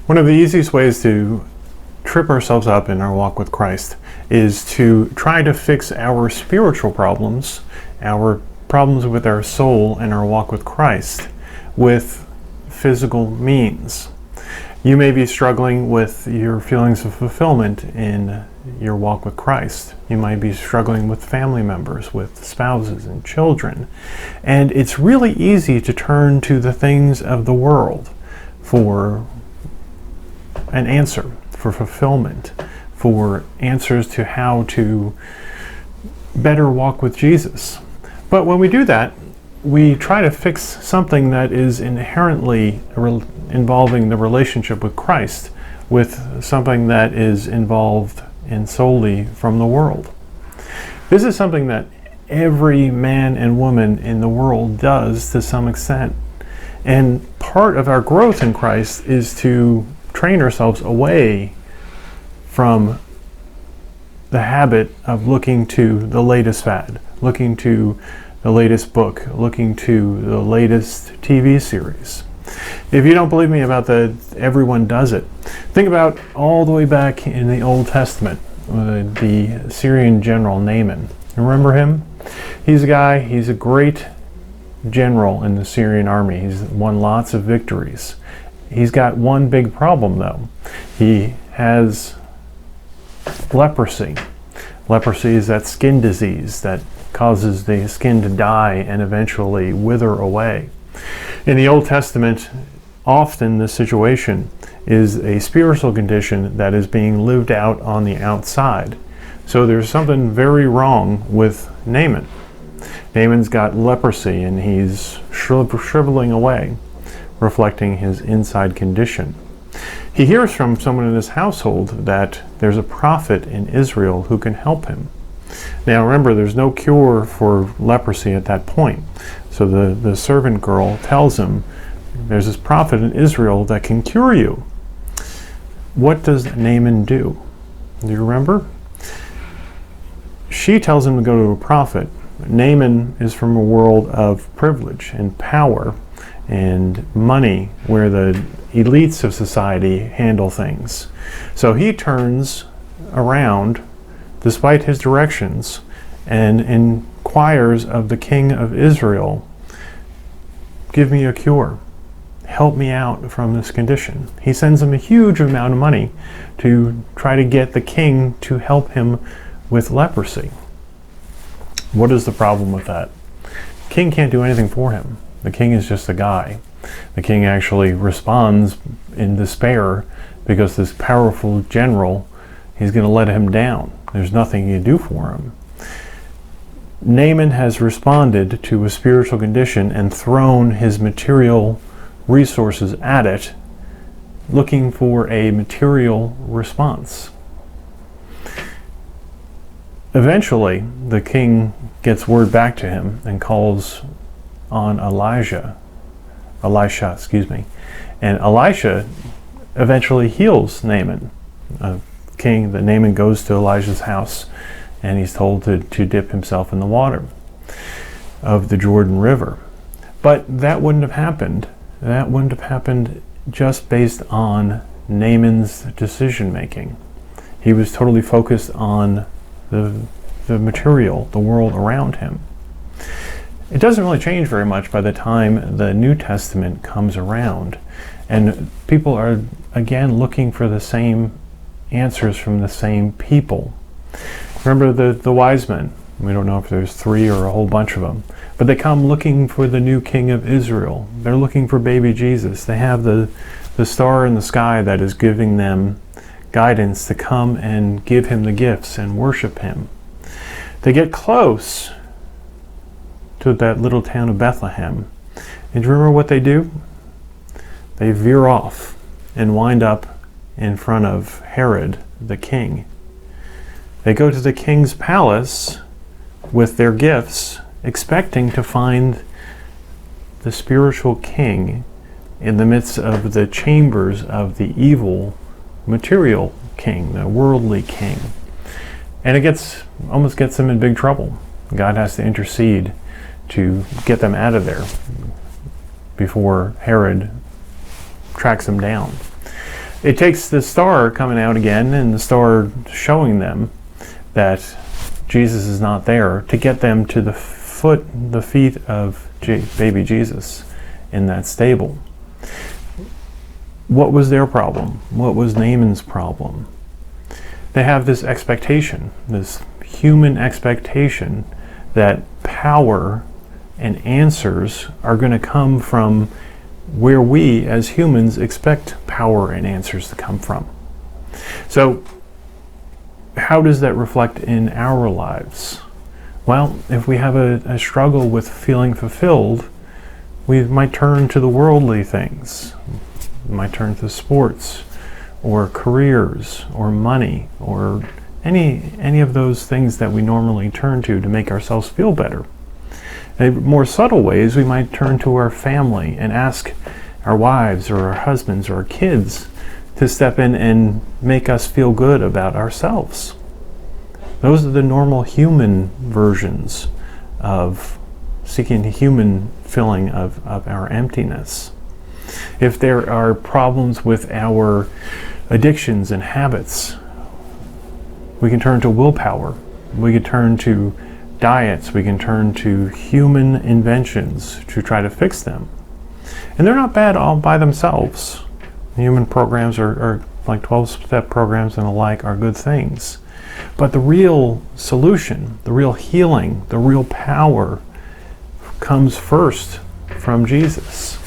One of the easiest ways to trip ourselves up in our walk with Christ is to try to fix our spiritual problems, our problems with our soul and our walk with Christ, with physical means. You may be struggling with your feelings of fulfillment in your walk with Christ. You might be struggling with family members, with spouses and children. And it's really easy to turn to the things of the world for an answer, for fulfillment, for answers to how to better walk with Jesus. But when we do that, we try to fix something that is inherently involving the relationship with Christ with something that is involved and solely from the world. This is something that every man and woman in the world does to some extent. And part of our growth in Christ is to train ourselves away from the habit of looking to the latest fad, looking to the latest book, looking to the latest TV series. If you don't believe me about the everyone does it, think about all the way back in the Old Testament, the Syrian general Naaman. Remember him? He's a great general in the Syrian army. He's won lots of victories. He's got one big problem though. He has leprosy. Leprosy is that skin disease that causes the skin to die and eventually wither away. In the Old Testament, often the situation is a spiritual condition that is being lived out on the outside. So there's something very wrong with Naaman. Naaman's got leprosy and he's shriveling away, reflecting his inside condition. He hears from someone in his household that there's a prophet in Israel who can help him. Now remember, there's no cure for leprosy at that point. So the servant girl tells him, there's this prophet in Israel that can cure you. What does Naaman do? Do you remember? She tells him to go to a prophet. Naaman is from a world of privilege and power and money, where the elites of society handle things. So he turns around, despite his directions, and inquires of the king of Israel, give me a cure. Help me out from this condition. He sends him a huge amount of money to try to get the king to help him with leprosy. What is the problem with that? The king can't do anything for him. The king is just a guy. The king actually responds in despair because this powerful general, he's going to let him down. There's nothing you can do for him. Naaman has responded to a spiritual condition and thrown his material resources at it, looking for a material response. Eventually, the king gets word back to him and calls on Elisha, and Elisha eventually heals Naaman. Naaman goes to Elijah's house and he's told to dip himself in the water of the Jordan River. But that wouldn't have happened. That wouldn't have happened just based on Naaman's decision making. He was totally focused on the material, the world around him. It doesn't really change very much by the time the New Testament comes around, and people are again looking for the same answers from the same people. Remember the wise men? We don't know if there's 3 or a whole bunch of them, but they come looking for the new king of Israel. They're looking for baby Jesus. They have the star in the sky that is giving them guidance to come and give him the gifts and worship him. They get close to that little town of Bethlehem. And do you remember what they do? They veer off and wind up in front of Herod, the king. They go to the king's palace with their gifts, expecting to find the spiritual king in the midst of the chambers of the evil material king, the worldly king. And it almost gets them in big trouble. God has to intercede to get them out of there before Herod tracks them down. It takes the star coming out again and the star showing them that Jesus is not there to get them to the feet of baby Jesus in that stable. What was their problem? What was Naaman's problem? They have this expectation, this human expectation that power and answers are going to come from where we as humans expect power and answers to come from. So how does that reflect in our lives? Well, if we have a struggle with feeling fulfilled, we might turn to the worldly things. We might turn to sports or careers or money or any of those things that we normally turn to make ourselves feel better. In more subtle ways, we might turn to our family and ask our wives or our husbands or our kids to step in and make us feel good about ourselves. Those are the normal human versions of seeking human filling of our emptiness. If there are problems with our addictions and habits, we can turn to willpower. We can turn to diets. We can turn to human inventions to try to fix them. And they're not bad all by themselves. Human programs are like 12-step programs and the like are good things. But the real solution, the real healing, the real power comes first from Jesus.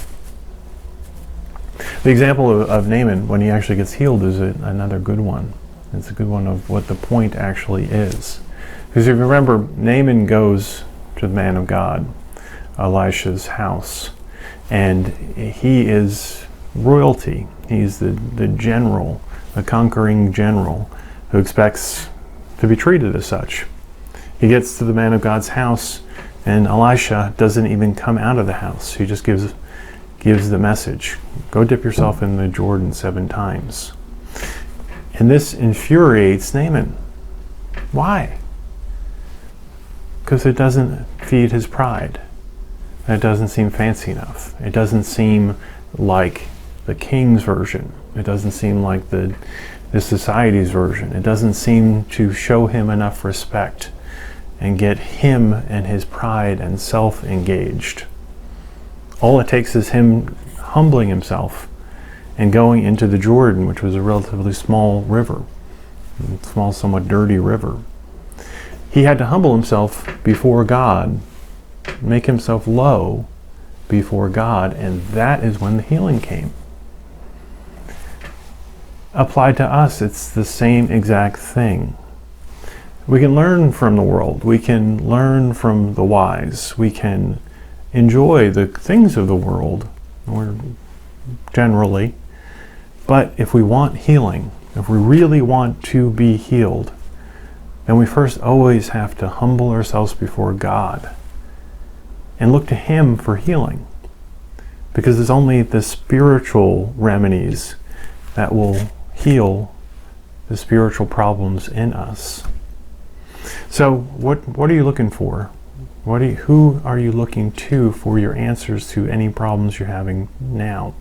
The example of Naaman, when he actually gets healed, is another good one. It's a good one of what the point actually is. Because if you remember, Naaman goes to the man of God, Elisha's house, and he is royalty. He's the general, the conquering general, who expects to be treated as such. He gets to the man of God's house, and Elisha doesn't even come out of the house. He just gives the message, go dip yourself in the Jordan 7 times. And this infuriates Naaman. Why? Because it doesn't feed his pride. It doesn't seem fancy enough. It doesn't seem like the king's version. It doesn't seem like the society's version. It doesn't seem to show him enough respect and get him and his pride and self engaged. All it takes is him humbling himself and going into the Jordan, which was a relatively small river, small, somewhat dirty river. He had to humble himself before God, make himself low before God, and that is when the healing came. Applied to us, it's the same exact thing. We can learn from the world. We can learn from the wise. We can enjoy the things of the world, or generally. But if we want healing, if we really want to be healed, then we first always have to humble ourselves before God and look to Him for healing. Because it's only the spiritual remedies that will heal the spiritual problems in us. So what are you looking for? Who are you looking to for your answers to any problems you're having now?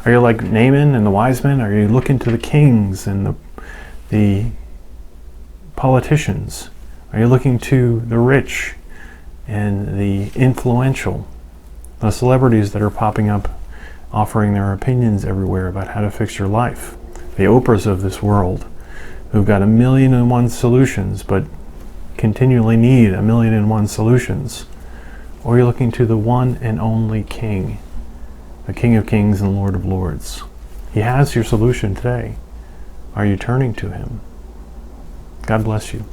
Are you like Naaman and the wise men? Are you looking to the kings and the politicians? Are you looking to the rich and the influential, the celebrities that are popping up offering their opinions everywhere about how to fix your life? The Oprahs of this world, who've got 1,000,001 solutions, but continually need 1,000,001 solutions. Or you're looking to the one and only King, the King of Kings and Lord of Lords. He has your solution today. Are you turning to Him? God bless you.